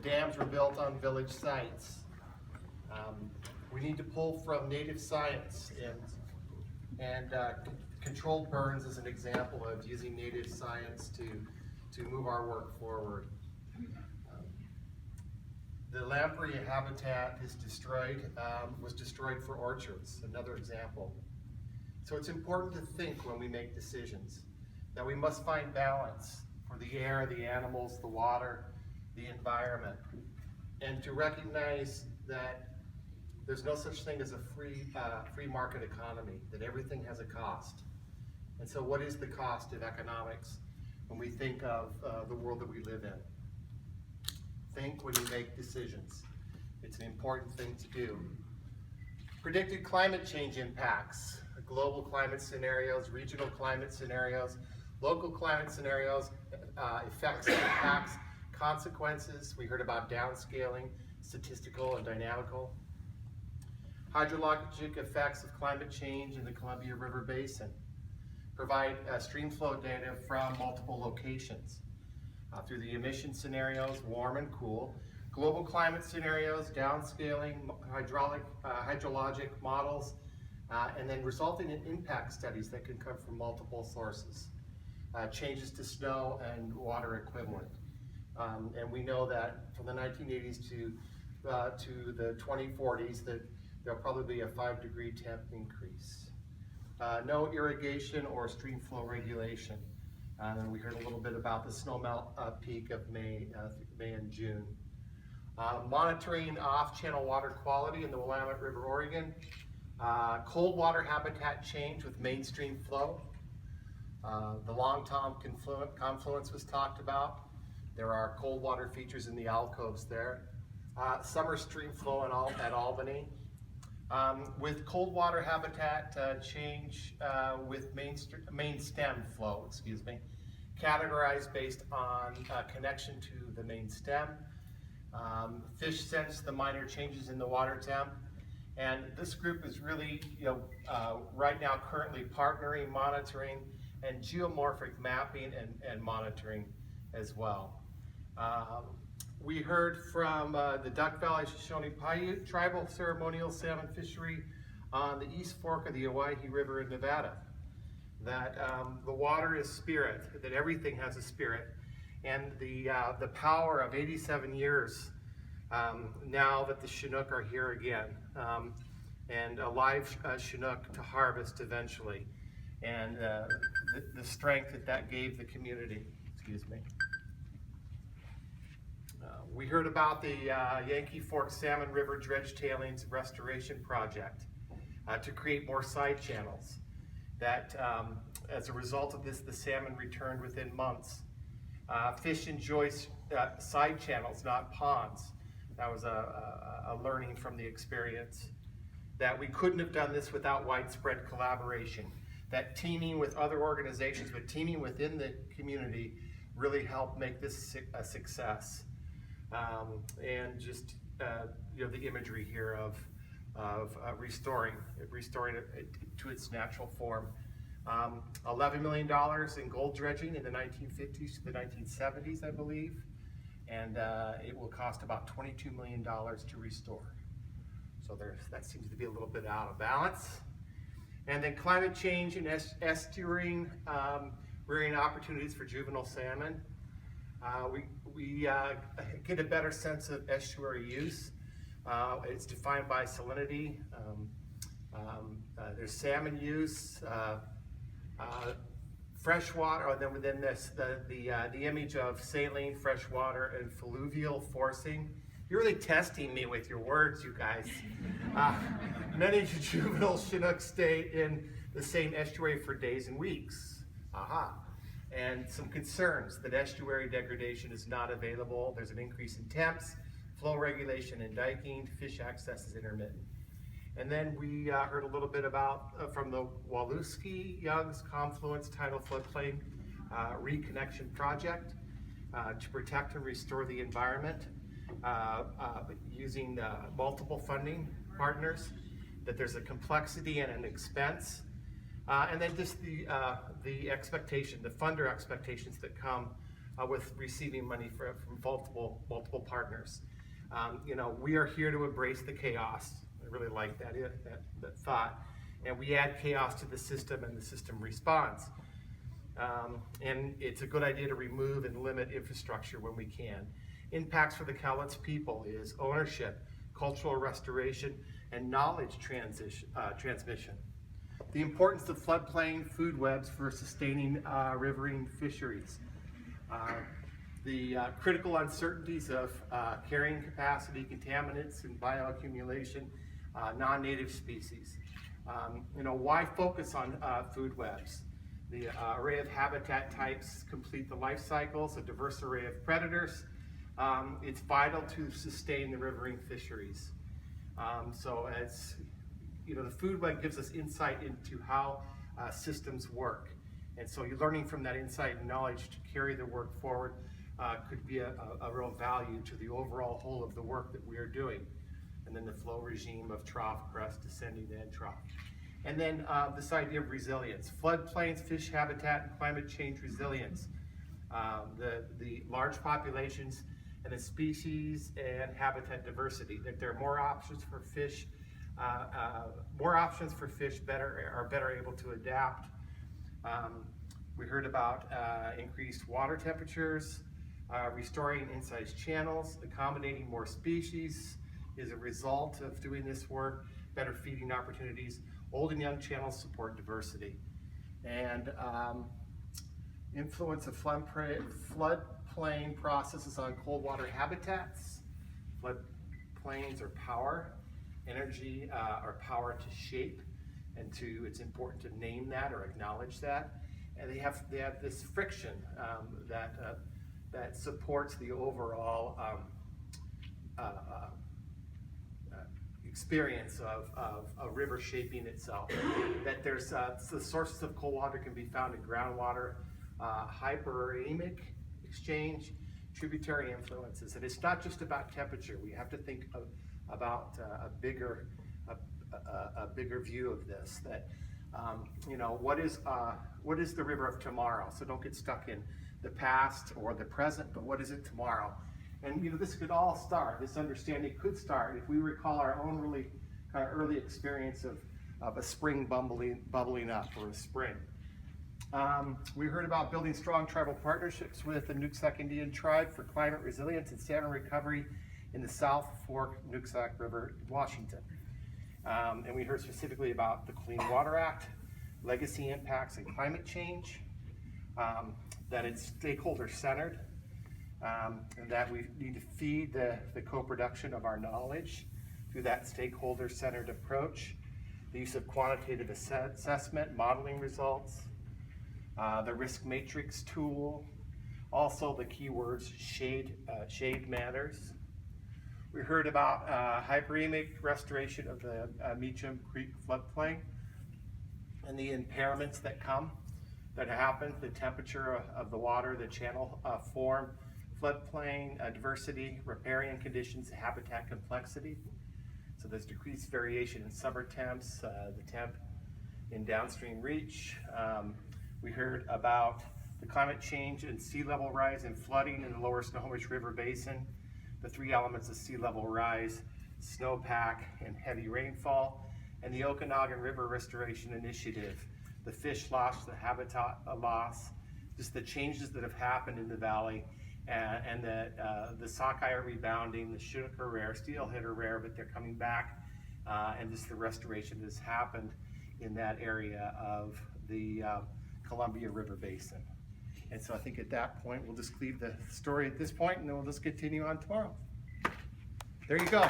dams were built on village sites. We need to pull from native science, and controlled burns is an example of using native science to move our work forward. The lamprey habitat is destroyed, was destroyed for orchards, another example. So it's important to think when we make decisions that we must find balance for the air, the animals, the water, the environment, and to recognize that there's no such thing as a free market economy, that everything has a cost. And so what is the cost of economics when we think of the world that we live in? Think when you make decisions. It's an important thing to do. Predicted climate change impacts, global climate scenarios, regional climate scenarios, local climate scenarios, effects, impacts, consequences. We heard about downscaling, statistical and dynamical. Hydrologic effects of climate change in the Columbia River Basin. Provide stream flow data from multiple locations. Through the emission scenarios, warm and cool, global climate scenarios, downscaling, hydrologic models, and then resulting in impact studies that can come from multiple sources. Changes to snow and water equivalent. And we know that from the 1980s to the 2040s that there'll probably be a 5-degree temp increase. No irrigation or stream flow regulation. And we heard a little bit about the snowmelt peak of May and June. Monitoring off-channel water quality in the Willamette River, Oregon. Cold water habitat change with mainstream flow. The Long Tom confluence was talked about. There are cold water features in the alcoves there. Summer stream flow at Albany. With cold water habitat change with main stem flow, categorized based on connection to the main stem. Fish sense the minor changes in the water temp. And this group is really, right now currently partnering, monitoring, and geomorphic mapping and monitoring as well. We heard from the Duck Valley Shoshone Paiute tribal ceremonial salmon fishery on the East Fork of the Owyhee River in Nevada. That the water is spirit, that everything has a spirit, and the power of 87 years now that the Chinook are here again, and a live Chinook to harvest eventually, and the strength that gave the community. We heard about the Yankee Fork Salmon River Dredge Tailings Restoration Project to create more side channels. That as a result of this, the salmon returned within months. Fish enjoy side channels, not ponds. That was a learning from the experience. That we couldn't have done this without widespread collaboration. That teaming with other organizations, but teaming within the community really helped make this a success. And just the imagery here of restoring it to its natural form. $11 million in gold dredging in the 1950s to the 1970s, I believe, and it will cost about $22 million to restore. So that seems to be a little bit out of balance. And then climate change and estuarine rearing opportunities for juvenile salmon. We get a better sense of estuary use. It's defined by salinity. There's salmon use, freshwater, and then within this, the image of saline, freshwater, and fluvial forcing. You're really testing me with your words, you guys. Many juvenile Chinook stay in the same estuary for days and weeks. And some concerns that estuary degradation is not available. There's an increase in temps, flow regulation and diking, fish access is intermittent. And then we heard a little bit about from the Woluski Young's Confluence Tidal Floodplain Reconnection Project to protect and restore the environment using multiple funding partners, that there's a complexity and an expense. And then just the expectation, the funder expectations that come with receiving money from multiple partners. You know, we are here to embrace the chaos. I really like that thought. And we add chaos to the system and the system responds. And it's a good idea to remove and limit infrastructure when we can. Impacts for the Cowlitz people is ownership, cultural restoration, and knowledge transmission. The importance of floodplain food webs for sustaining riverine fisheries. The critical uncertainties of carrying capacity, contaminants, and bioaccumulation, non-native species. You know, why focus on food webs? The array of habitat types complete the life cycles, a diverse array of predators. It's vital to sustain the riverine fisheries. So as you know, the food web gives us insight into how systems work. And so you're learning from that insight and knowledge to carry the work forward could be a real value to the overall whole of the work that we are doing. And then the flow regime of trough, crest, descending, and trough. And then this idea of resilience, floodplains, fish habitat, and climate change resilience. The large populations and the species and habitat diversity, that there are more options for fish, are better able to adapt. We heard about increased water temperatures, restoring incised channels, accommodating more species is a result of doing this work, better feeding opportunities. Old and young channels support diversity. And influence of floodplain processes on cold water habitats. Floodplains are power, energy, or power to shape, and it's important to name that or acknowledge that. And they have this friction that supports the overall experience of a river shaping itself. That there's the sources of cold water can be found in groundwater, hyperemic exchange, tributary influences, and it's not just about temperature. We have to think about a bigger view of this. That you know, what is the river of tomorrow? So don't get stuck in the past or the present, but what is it tomorrow? And you know, this could all start, this understanding could start if we recall our own really kind of early experience of a spring bubbling up, or a spring. We heard about building strong tribal partnerships with the Nooksack Indian tribe for climate resilience and salmon recovery in the South Fork Nooksack River, Washington. And we heard specifically about the Clean Water Act, legacy impacts and climate change, that it's stakeholder-centered, and that we need to feed the co-production of our knowledge through that stakeholder-centered approach, the use of quantitative assessment, modeling results, the risk matrix tool, also the keywords shade matters. We heard about hyperemic restoration of the Meacham Creek floodplain and the impairments that happen, the temperature of the water, the channel form, floodplain diversity, riparian conditions, habitat complexity. So there's decreased variation in summer temps, the temp in downstream reach. We heard about the climate change and sea level rise and flooding in the lower Snohomish River Basin, the three elements of sea level rise, snowpack, and heavy rainfall, and the Okanagan River Restoration Initiative, the fish loss, the habitat loss, just the changes that have happened in the valley, and the sockeye are rebounding, the chinook are rare, steelhead are rare, but they're coming back, and just the restoration that has happened in that area of the Columbia River Basin. And so I think at that point, we'll just leave the story at this point, and then we'll just continue on tomorrow. There you go.